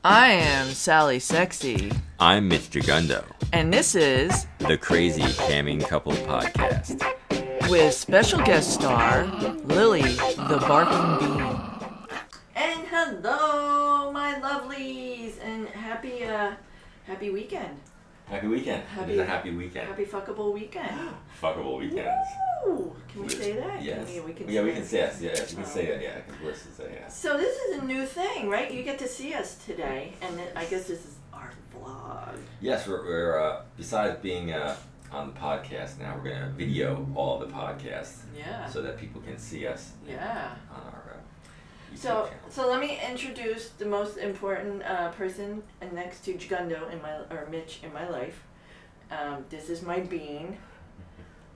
I am Sally Sexy. I'm Mitch Gigundo. And this is the Crazy Camming Couple Podcast. With special guest star, Lily the Barking Bean. And hello, my lovelies, and happy weekend. Happy weekend. It is a happy weekend. Happy fuckable weekend. Fuckable weekends. Woo! Can we say that? Yes. We can say yes. Yes, we can say that. Yeah, because we're to say yeah. So this is a new thing, right? You get to see us today, and I guess this is our vlog. Yes, we're besides being on the podcast now, we're gonna video all the podcasts. Yeah. So that people can see us. Yeah. On our YouTube So channel. let me introduce the most important person next to Gigundo Mitch in my life. This is my bean.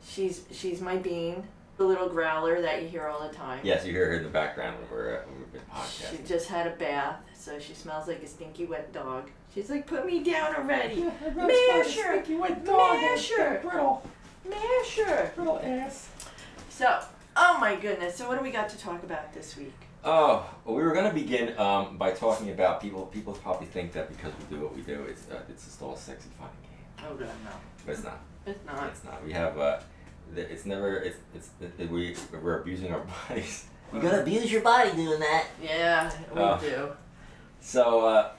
She's my bean, the little growler that you hear all the time. Yes, you hear her in the background when we've been podcasting. She just had a bath, so she smells like a stinky wet dog. She's like, put me down already. Masher, masher, Little ass. So, oh my goodness. So what do we got to talk about this week? Oh, well, we were going to begin by talking about people. People probably think that because we do what we do, it's just all sexy, fun and game. Oh god, no. But it's not. It's not. It's not. We have we're abusing our bodies. You gotta abuse your body doing that. Yeah, we do. So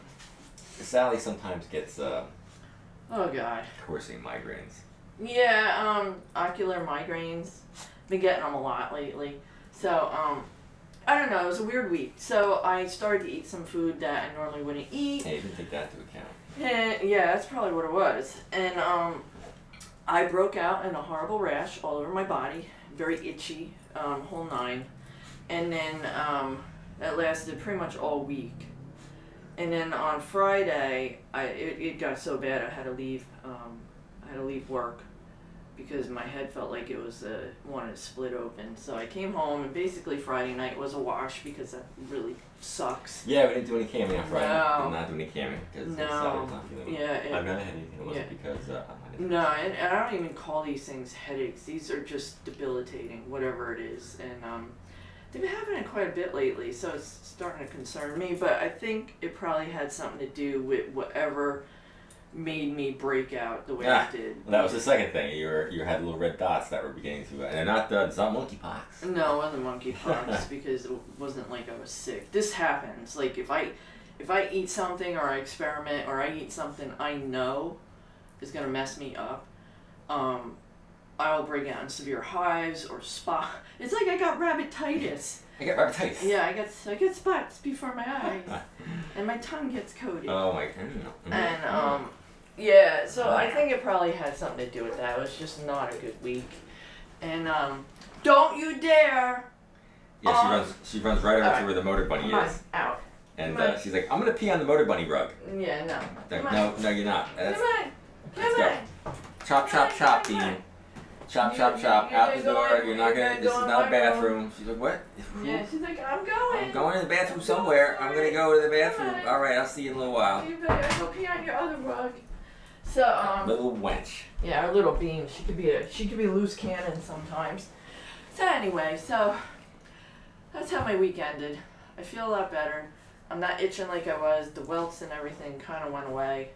Sally sometimes gets oh god. coursing migraines. Yeah, ocular migraines. Been getting them a lot lately. So, I don't know, it was a weird week. So I started to eat some food that I normally wouldn't eat. Hey, you didn't take that into account. And, yeah, that's probably what it was. And I broke out in a horrible rash all over my body, very itchy, whole nine. And then that lasted pretty much all week. And then on Friday, it got so bad I had to leave. I had to leave work because my head felt like it was wanted to split open. So I came home, and basically Friday night was a wash because that really sucks. Yeah, we didn't do any camming on Friday. No. Did not do any camming because No. Sally's not feeling well. Yeah. I've never had anything. It wasn't because No, and I don't even call these things headaches. These are just debilitating, whatever it is. And they've been happening quite a bit lately, so it's starting to concern me. But I think it probably had something to do with whatever made me break out the way it did. Well, that was the second thing. You had little red dots that were beginning to, and they're not it's not monkeypox. No, it wasn't monkeypox because it wasn't like I was sick. This happens. Like if I eat something or I experiment or I eat something I know is gonna mess me up, I'll break out in severe hives or spot. It's like I got rabbititis. I got rabbititis. Yeah, I get spots before my eyes, and my tongue gets coated. Oh my god. And yeah, so I think it probably had something to do with that. It was just not a good week. And don't you dare! Yeah, she runs right over to where the motor bunny is. Out. And she's like, I'm gonna pee on the motor bunny rug. Yeah, no. No, you're not. Come on. Let's go. Chop, chop, chop, Bean. Chop, chop, chop. Out the door. You're not gonna. This is not a bathroom. She's like, what? Yeah, she's like, I'm going. I'm going to the bathroom somewhere. I'm gonna go to the bathroom. All right, I'll see you in a little while. You better go pee on your other rug. So little wench. Yeah, our little bean. She could be a loose cannon sometimes. So anyway, so that's how my week ended. I feel a lot better. I'm not itching like I was. The welts and everything kind of went away.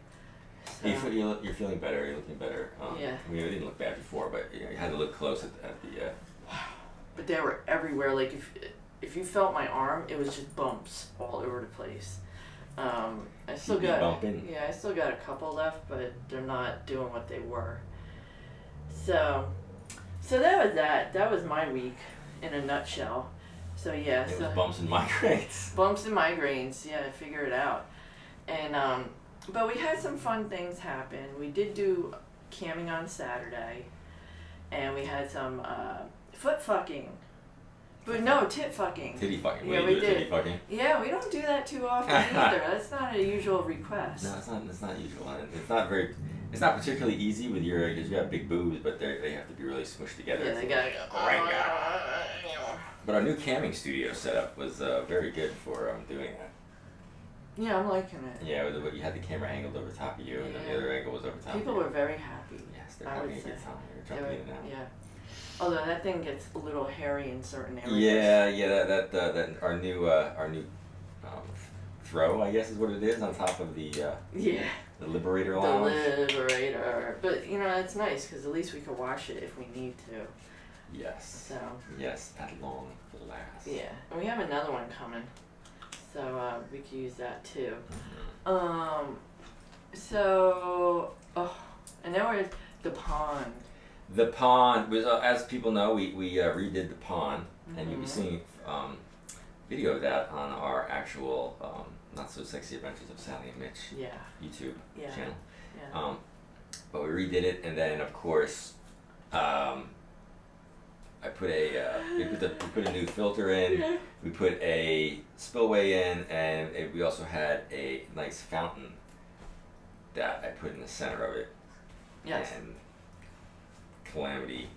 So. You're feeling better. You're looking better. Yeah. I mean, it didn't look bad before, but you had to look close at the. But they were everywhere. Like if you felt my arm, it was just bumps all over the place. I still got a couple left, but they're not doing what they were. So that was that. That was my week in a nutshell. So yeah. It was bumps and migraines. Bumps and migraines. Yeah, I figure it out. And but we had some fun things happen. We did do camming on Saturday, and we had some foot fucking. But no, tit fucking. Titty fucking. Yeah, we did. Titty fucking. Yeah, we don't do that too often either. That's not a usual request. No, it's not usual. It's not particularly easy with because you have big boobs, but they have to be really smushed together. Yeah, they gotta go. But our new camming studio setup was very good for doing that. Yeah, I'm liking it. Yeah, you had the camera angled over top of you, and then the other angle was over top of you. People were very happy. Yes, they're having a good time. They're jumping in and out. Yeah. Although that thing gets a little hairy in certain areas. Yeah, that our new throw, I guess is what it is, on top of the the Liberator Lounge. The Liberator. But, you know, it's nice because at least we can wash it if we need to. Yes. So. Yes, at long last. Yeah. And we have another one coming. So we could use that too. Mm-hmm. And then we're the pond. The pond was, as people know, we redid the pond, and you'll be Mhm. seeing video of that on our actual Not So Sexy Adventures of Sally and Mitch Yeah. YouTube Yeah. channel. Yeah. But we redid it, and then of course, I put we put a new filter in. We put a spillway in, and we also had a nice fountain that I put in the center of it. Yes. And calamity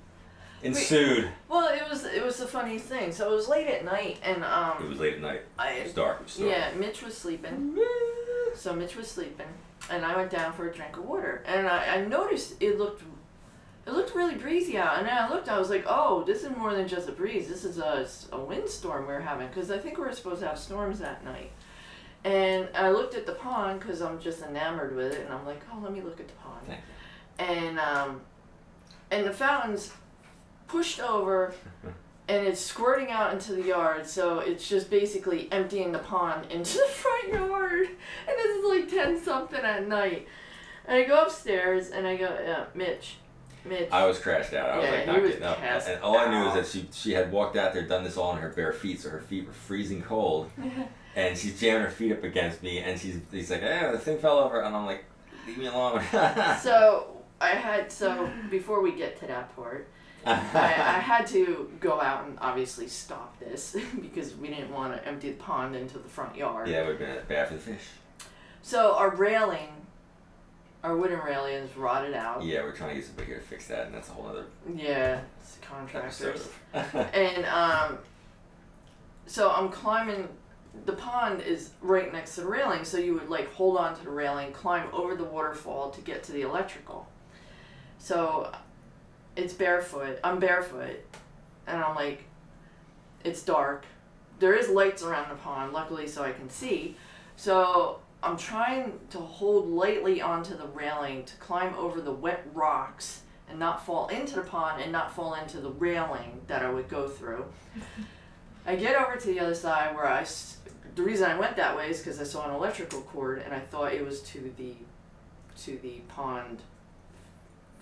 ensued. Well, it was a funny thing. So it was late at night, and It was late at night. It was dark. It was dark. Yeah, Mitch was sleeping. So Mitch was sleeping, and I went down for a drink of water, and I noticed it looked really breezy out, and then I looked, I was like, oh, this is more than just a breeze. This is a windstorm we're having, because I think we're supposed to have storms that night. And I looked at the pond because I'm just enamored with it, and I'm like, oh, let me look at the pond. Thank you. And the fountain's pushed over, and it's squirting out into the yard, so it's just basically emptying the pond into the front yard. And this is like 10 something at night. And I go upstairs, and I go, Mitch. I was crashed out. I was like not getting up. And all I knew is that she had walked out there, done this all in her bare feet, so her feet were freezing cold. And she's jamming her feet up against me, and he's like, the thing fell over, and I'm like, leave me alone. So before we get to that part, I had to go out and obviously stop this because we didn't want to empty the pond into the front yard. Yeah, it would have been bad for the fish. So our wooden railing is rotted out. Yeah, we're trying to get somebody here to fix that, and that's a whole other It's contractors. episode. And so I'm climbing. The pond is right next to the railing, so you would like hold on to the railing, climb over the waterfall to get to the electrical. So it's barefoot. I'm barefoot, and I'm like, it's dark. There is lights around the pond, luckily, so I can see. So I'm trying to hold lightly onto the railing to climb over the wet rocks and not fall into the pond and not fall into the railing that I would go through. I get over to the other side where the reason I went that way is because I saw an electrical cord and I thought it was to the pond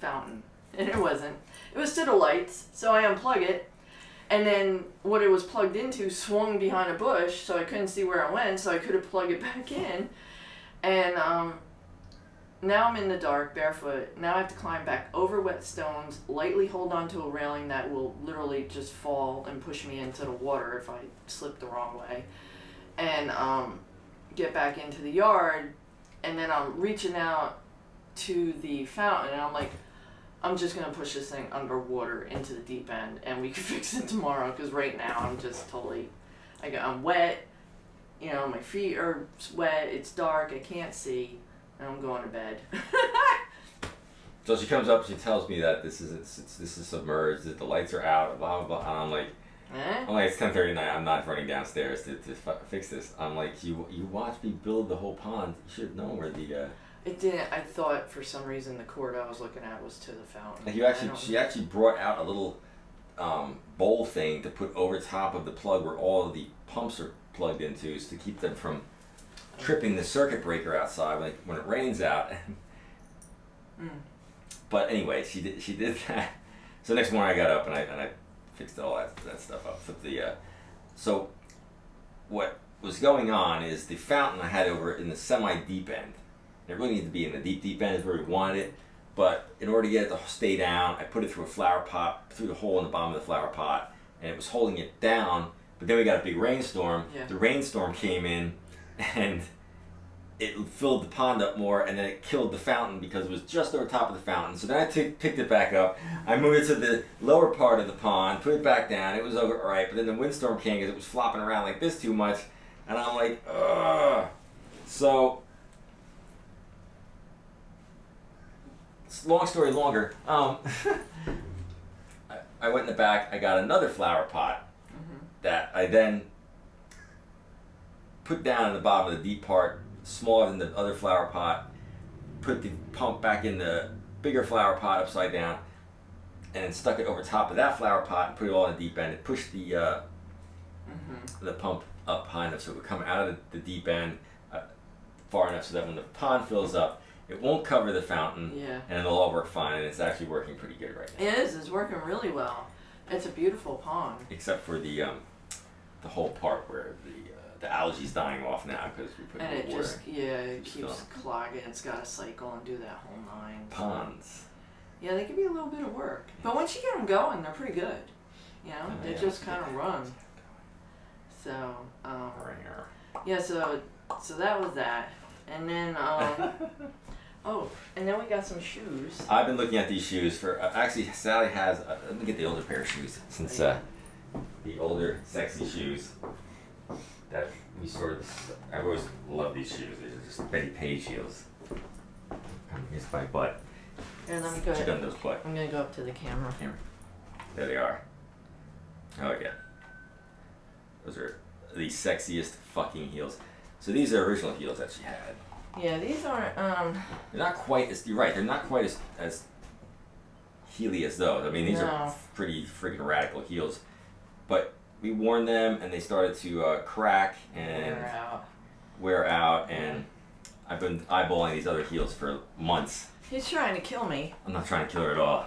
fountain, and it wasn't. It was to the lights, so I unplug it, and then what it was plugged into swung behind a bush, so I couldn't see where it went, so I couldn't plug it back in, and now I'm in the dark, barefoot. Now I have to climb back over wet stones, lightly hold onto a railing that will literally just fall and push me into the water if I slip the wrong way, and get back into the yard, and then I'm reaching out to the fountain, and I'm like, I'm just going to push this thing underwater into the deep end, and we can fix it tomorrow, because right now I'm just totally, I'm wet, my feet are wet, it's dark, I can't see, and I'm going to bed. So she comes up, she tells me that this is submerged, that the lights are out, blah, blah, blah, and I'm like, it's 10:30 at night, I'm not running downstairs to fix this. I'm like, you watched me build the whole pond, you should have known where the... It didn't. I thought for some reason the cord I was looking at was to the fountain. And she actually brought out a little bowl thing to put over top of the plug where all of the pumps are plugged into, to keep them from tripping the circuit breaker outside when it rains out. But anyway, she did that. So next morning I got up and I fixed all that stuff up. So what was going on is the fountain I had over in the semi-deep end. It really needed to be in the deep end is where we wanted it, but in order to get it to stay down, I put it through a flower pot, through the hole in the bottom of the flower pot, and it was holding it down, but then we got a big rainstorm. Yeah. The rainstorm came in, and it filled the pond up more, and then it killed the fountain because it was just over top of the fountain. So then I picked it back up, I moved it to the lower part of the pond, put it back down, it was over alright, but then the windstorm came because it was flopping around like this too much, and I'm like, ugh. So... long story longer, I went in the back, I got another flower pot that I then put down in the bottom of the deep part, smaller than the other flower pot, put the pump back in the bigger flower pot upside down, and then stuck it over top of that flower pot and put it all in the deep end. It pushed the pump up high enough so it would come out of the deep end far enough so that when the pond fills up, it won't cover the fountain, and it'll all work fine, and it's actually working pretty good right now. It is. It's working really well. It's a beautiful pond. Except for the whole part where the algae's dying off now because we put And in it water. just, it keeps clogging. It's got to cycle and do that whole nine. Ponds. Yeah, they can be a little bit of work. But once you get them going, they're pretty good. You know, they just kind of run. So, yeah, so that was that. And then, and then we got some shoes. I've been looking at these shoes for, actually Sally has, let me get the older pair of shoes, since the older sexy shoes that we sort of, I've always loved these shoes. They're just Betty Page heels. Here's my butt. Here, let me go Check ahead. on those butt. I'm going to go up to the camera. There they are. Oh yeah. Those are the sexiest fucking heels. So these are original heels that she had. Yeah, these aren't, They're not quite as, you're right, they're not quite as heely as those. I mean, these are pretty freaking radical heels. But we worn them and they started to crack and wear out, and I've been eyeballing these other heels for months. He's trying to kill me. I'm not trying to kill her at all.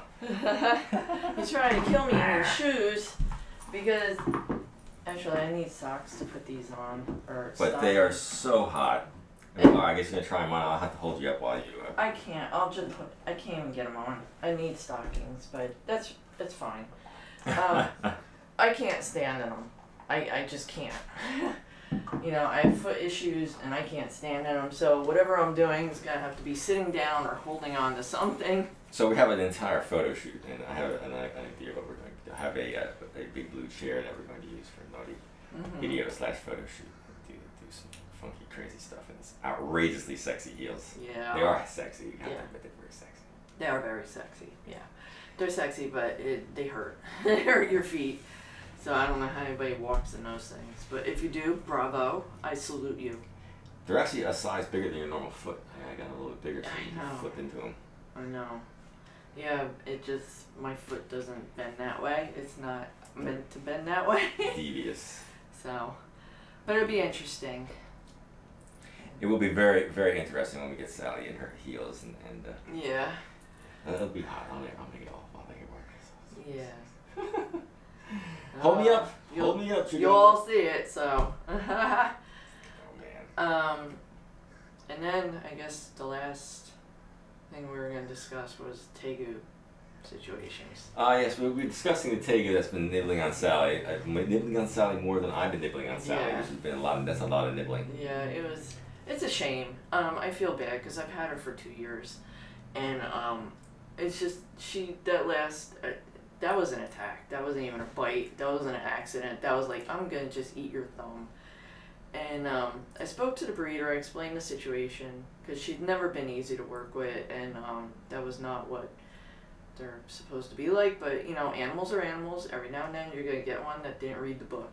He's trying to kill me in these shoes because, actually, I need socks to put these on. But they are so hot. Well, I guess you're gonna try them on. I'll have to hold you up while you. I can't. I can't even get them on. I need stockings, but that's fine. I can't stand in them. I just can't. You know, I have foot issues and I can't stand in them. So whatever I'm doing is gonna have to be sitting down or holding on to something. So we have an entire photo shoot, and I have an idea what we're going to do. I have a big blue chair that we're going to use for a naughty video / photo shoot. Do some funky, crazy stuff in this outrageously sexy heels. Yeah. They are sexy. You have to admit they're very sexy. They are very sexy. Yeah. They're sexy, but they hurt. They hurt your feet. So I don't know how anybody walks in those things. But if you do, bravo. I salute you. They're actually a size bigger than your normal foot. I got a little bit bigger so you can flip into them. I know. Yeah, my foot doesn't bend that way. It's not meant to bend that way. Devious. So, but it'll be interesting. It will be very, very interesting when we get Sally in her heels and yeah. It'll be hot. I'll make it all. I'll make it work. Yeah. Hold me up. Hold me up. You'll all see it. So. Oh man. And then I guess the last thing we were going to discuss was tegu situations. Yes, we're discussing the tegu that's been nibbling on Sally. I've been nibbling on Sally more than I've been nibbling on Sally, which has been that's a lot of nibbling. Yeah, it's a shame. I feel bad because I've had her for 2 years, and it's just that was an attack. That wasn't even a bite. That wasn't an accident. That was like, I'm gonna just eat your thumb. And I spoke to the breeder. I explained the situation because she'd never been easy to work with, and that was not what they're supposed to be like. But you know, animals are animals. Every now and then, you're gonna get one that didn't read the book.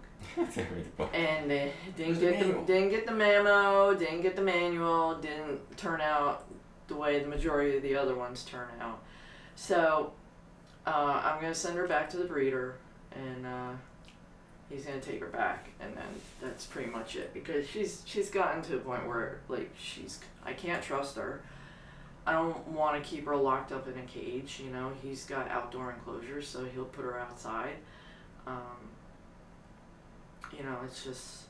And they didn't get the memo, didn't get the manual, didn't turn out the way the majority of the other ones turn out. So I'm gonna send her back to the breeder, and he's gonna take her back, and then that's pretty much it, because she's gotten to a point where like I can't trust her. I don't want to keep her locked up in a cage. You know, he's got outdoor enclosures, so he'll put her outside. You know, it's just,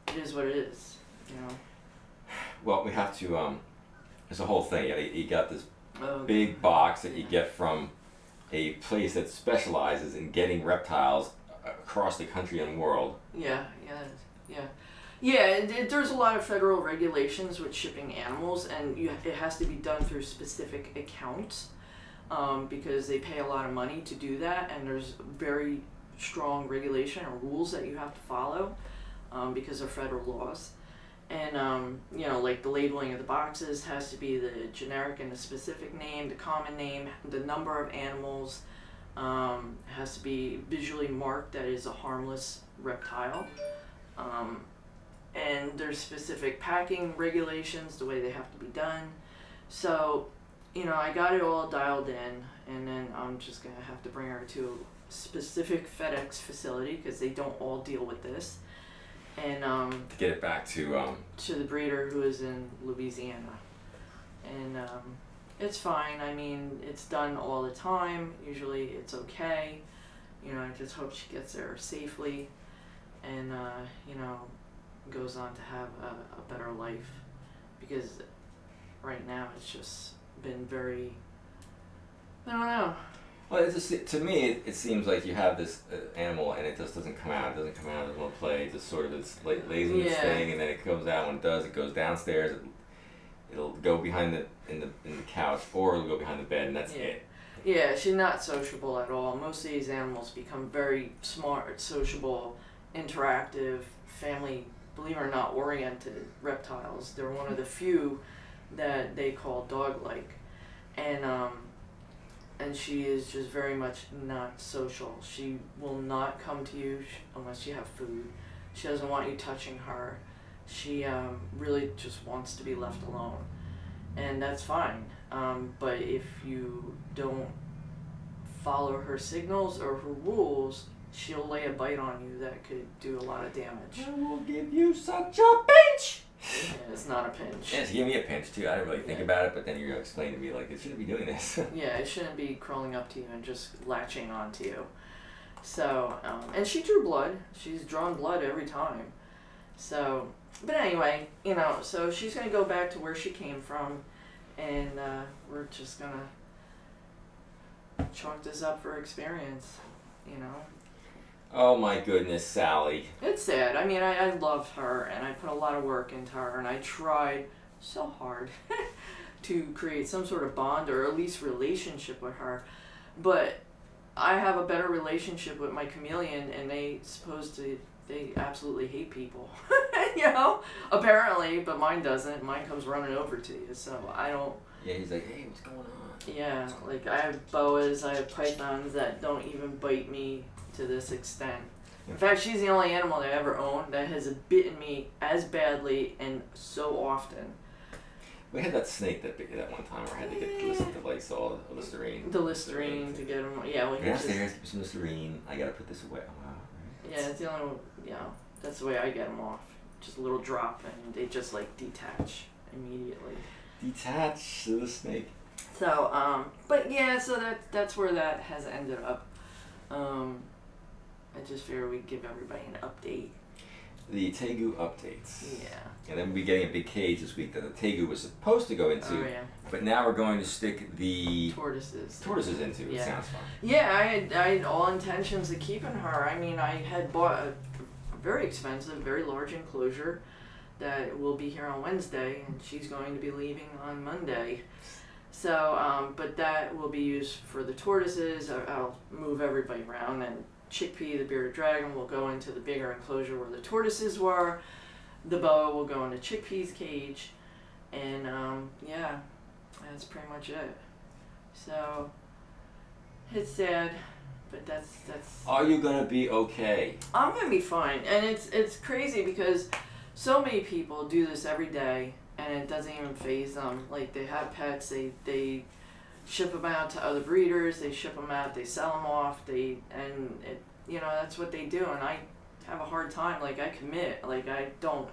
it is what it is, you know. Well, we have to, there's a whole thing. You got this big box that you get from a place that specializes in getting reptiles across the country and world. Yeah. There's a lot of federal regulations with shipping animals, and it has to be done through specific accounts, because they pay a lot of money to do that, and there's very strong regulation or rules that you have to follow, because of federal laws. And you know, like the labeling of the boxes has to be the generic and the specific name, the common name, the number of animals, has to be visually marked that is a harmless reptile. and there's specific packing regulations, the way they have to be done. So, I got it all dialed in, and then I'm just gonna have to bring her to a specific FedEx facility because they don't all deal with this, and to get it back to the breeder who is in Louisiana, and it's fine. I mean, it's done all the time. Usually, it's okay. I just hope she gets there safely, and goes on to have a better life, because right now it's just been very, I don't know. Well, it's just, to me, it seems like you have this animal and it just doesn't come out. It doesn't come out. It doesn't want to play. It just sort of lays in this thing, and then it comes out. When it does, it goes downstairs. It'll go behind in the couch, or it'll go behind the bed, and that's it. Yeah, she's not sociable at all. Most of these animals become very smart, sociable, interactive, family, believe it or not, oriented reptiles. They're one of the few that they call dog-like, and she is just very much not social. She will not come to you unless you have food. She doesn't want you touching her. She really just wants to be left alone, and that's fine. But if you don't follow her signals or her rules, she'll lay a bite on you that could do a lot of damage. I will give you such a pinch! Yeah, it's not a pinch. Yeah, she gave me a pinch too. I didn't really think about it, but then you're going to explain to me, like, it shouldn't be doing this. Yeah, it shouldn't be crawling up to you and just latching onto you. So, and she drew blood. She's drawn blood every time. So, but anyway, so she's going to go back to where she came from, and we're just going to chalk this up for experience, Oh my goodness, Sally. It's sad. I mean, I loved her, and I put a lot of work into her, and I tried so hard to create some sort of bond or at least relationship with her. But I have a better relationship with my chameleon, and they absolutely hate people. Apparently, but mine doesn't. Mine comes running over to you, so I don't. Yeah, he's like, hey, what's going on? Yeah, like I have boas, I have pythons that don't even bite me to this extent. In fact, she's the only animal that I ever owned that has bitten me as badly and so often. We had that snake that bit you that one time where I had to get the Lysol, the Listerine. The Listerine to get him. Yeah, well, downstairs, give me some Listerine. I gotta put this away. Oh, wow. Right. Yeah, it's the only one. That's the way I get them off. Just a little drop, and they just detach immediately. Detach the snake. So, but yeah, so that's where that has ended up. I just figured we'd give everybody an update. The tegu updates. Yeah. And then we'll be getting a big cage this week that the tegu was supposed to go into. Oh, yeah. But now we're going to stick the tortoises into. Yeah. It sounds fun. Yeah, I had all intentions of keeping her. I mean, I had bought a very expensive, very large enclosure that will be here on Wednesday, and she's going to be leaving on Monday. So, but that will be used for the tortoises. I'll move everybody around, and Chickpea, the bearded dragon, will go into the bigger enclosure where the tortoises were. The boa will go into Chickpea's cage, and yeah, that's pretty much it. So it's sad, but that's. Are you gonna be okay? I'm gonna be fine, and it's crazy because so many people do this every day, and it doesn't even faze them. Like, they have pets, they ship them out to other breeders, they ship them out, they sell them off, that's what they do, and I have a hard time. Like, I commit, like, I don't.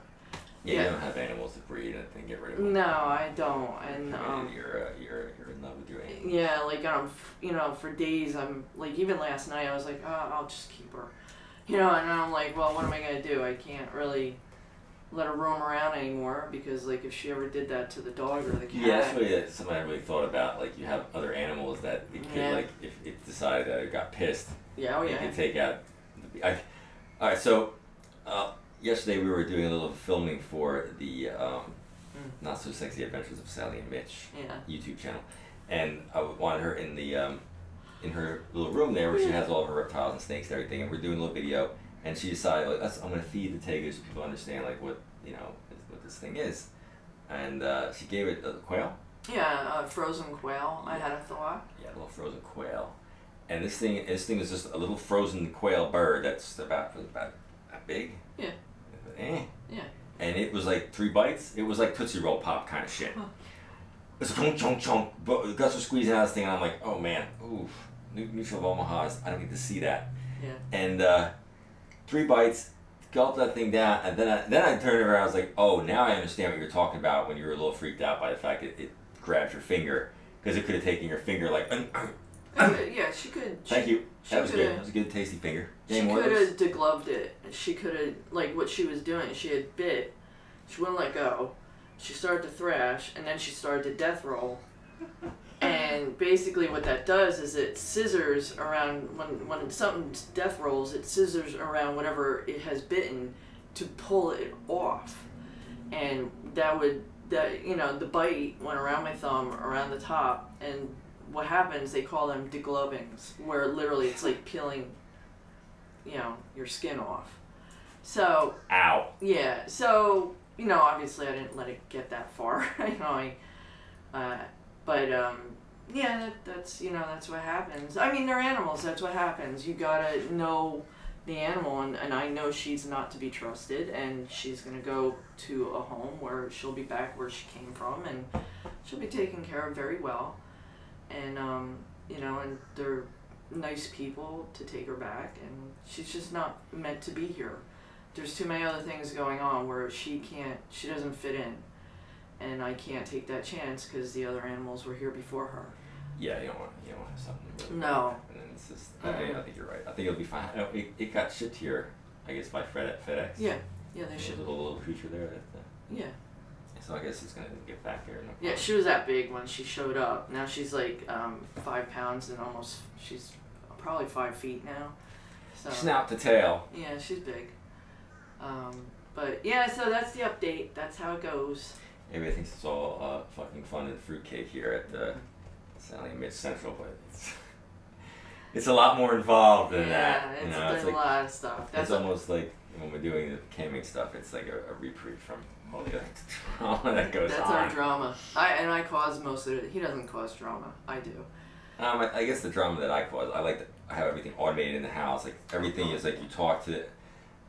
Yeah, you don't have animals to breed and then get rid of them. No, I don't, and you're in love with your animals. Yeah, like, for days, I'm like, even last night, I was like, oh, I'll just keep her, and I'm like, well, what am I gonna do? I can't really let her roam around anymore, because like if she ever did that to the dog or the cat. Yeah, that's really something I really thought about. Like, you have other animals that it could like, if it decided that it got pissed, yeah, it could take out. All right, so yesterday we were doing a little filming for the Not So Sexy Adventures of Sally and Mitch YouTube channel, and I wanted her in the in her little room there where she has all of her reptiles and snakes and everything, and we're doing a little video. And she decided, like, I'm going to feed the tegu so people understand, like, what this thing is. And she gave it a quail. Yeah, frozen quail. Yeah. I had a thought. Yeah, a little frozen quail. And this thing is just a little frozen quail bird that's about that big. Yeah. Yeah. and it was like 3 bites. It was like Tootsie Roll Pop kind of shit. It's chunk, chunk, chunk. But Gus was squeezing out this thing, and I'm like, oh man, oof. Mutual of Omaha's, I don't get to see that. Yeah. And 3 bites, gulped that thing down, and then I turned around. I was like, oh, now I understand what you're talking about when you were a little freaked out by the fact that it grabbed your finger, because it could have taken your finger like. Yeah, she could. Thank you. That was good. That was a good, tasty finger. She could have degloved it. She could have, like what she was doing. She had bit. She wouldn't let go. She started to thrash, and then she started to death roll. And basically what that does is it scissors around, when something death rolls, it scissors around whatever it has bitten to pull it off. And the bite went around my thumb, around the top, and what happens, they call them deglovings, where literally it's like peeling, your skin off. So. Ow. Yeah, so, obviously I didn't let it get that far. That's what happens. I mean, they're animals. That's what happens. You gotta know the animal, and I know she's not to be trusted, and she's gonna go to a home where she'll be back where she came from, and she'll be taken care of very well. And and they're nice people to take her back, and she's just not meant to be here. There's too many other things going on where she doesn't fit in. And I can't take that chance because the other animals were here before her. Yeah, you don't want to have something really No. And then it's just, I think you're right. I think it'll be fine. It got shipped here, I guess, by FedEx. Yeah, they should. There's a little creature there. Yeah. So I guess it's going to get back here. Yeah, she was that big when she showed up. Now she's like 5 pounds and she's probably 5 feet now. So. Snout to tail. Yeah, she's big. But yeah, so that's the update. That's how it goes. Everybody thinks it's all fucking fun and fruitcake here at the Sally Mitch Central, but it's a lot more involved than that. It's a lot of stuff. It's almost like when we're doing the camming stuff, it's like a reprieve from all the other drama that goes on. That's our drama. I cause most of it. He doesn't cause drama. I do. I guess the drama that I cause, I have everything automated in the house. Like everything is like you talk to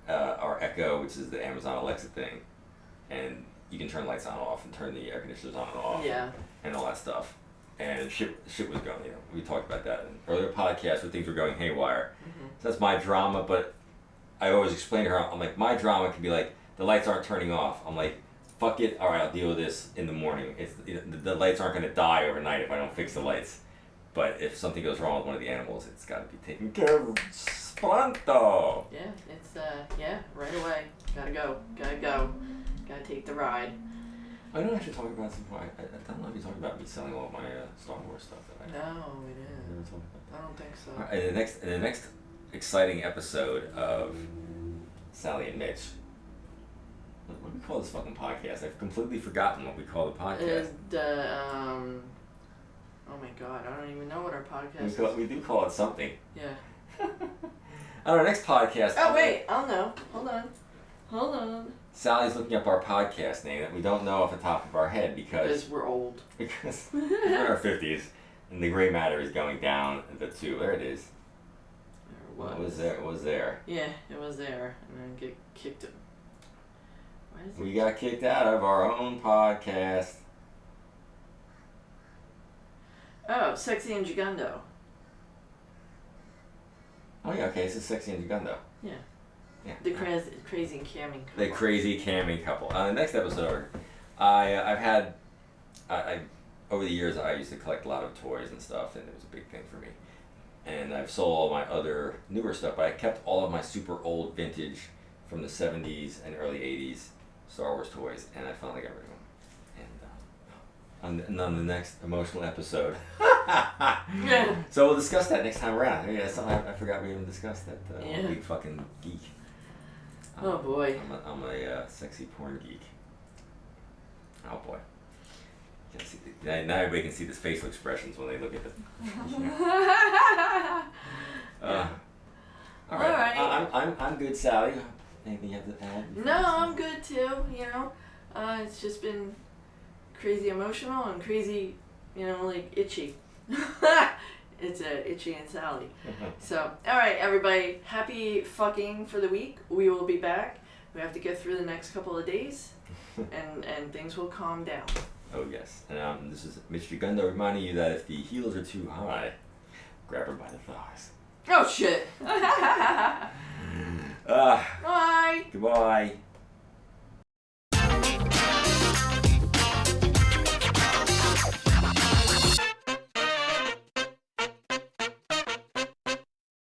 our Echo, which is the Amazon Alexa thing, and you can turn lights on and off and turn the air conditioners on and off. Yeah. And all that stuff. And shit was going, we talked about that in earlier podcasts where things were going haywire. Mm-hmm. So that's my drama, but I always explain to her, I'm like, my drama can be like, the lights aren't turning off. I'm like, fuck it, alright, I'll deal with this in the morning. The lights aren't going to die overnight if I don't fix the lights. But if something goes wrong with one of the animals, it's got to be taken care of pronto. Yeah, it's, right away. Gotta take the ride. I don't actually talk about some. I don't know if you talked about me selling all my Star Wars stuff. No, we didn't. Never talked about that. I don't think so. Right, in the next exciting episode of Sally and Mitch, what do we call this fucking podcast? I've completely forgotten what we call the podcast. Oh my god, I don't even know what our podcast is. We do call it something. Yeah. On our next podcast. Oh wait, I'll know. Hold on. Sally's looking up our podcast name that we don't know off the top of our head because we're old. Because we're in our 50s and the gray matter is going down the 2. There it is. It was there. Yeah, it was there. And then get kicked. We got kicked out of our own podcast. Oh, Sexy and Gigundo. Oh yeah, okay, it's Sexy and Gigundo. Yeah. The crazy camming couple. The crazy camming couple. On the next episode, I've had, over the years I used to collect a lot of toys and stuff, and it was a big thing for me. And I've sold all my other newer stuff, but I kept all of my super old vintage from the 70s and early 80s Star Wars toys, and I finally got rid of them. And on the next emotional episode. Yeah. So we'll discuss that next time around. Yeah, something I forgot we even discussed that. Big fucking geek. Oh boy. I'm a sexy porn geek. Oh boy. Now everybody can see the facial expressions when they look at it. All right. I'm good, Sally. Anything you have to add? No, I'm good too. It's just been crazy emotional and crazy, like itchy. It's Itchy and Sally. So, all right, everybody, happy fucking for the week. We will be back We have to get through the next couple of days, and things will calm down. Oh yes, and this is Mitch Gigundo reminding you that if the heels are too high, grab her by the thighs. Oh shit! Bye. Goodbye.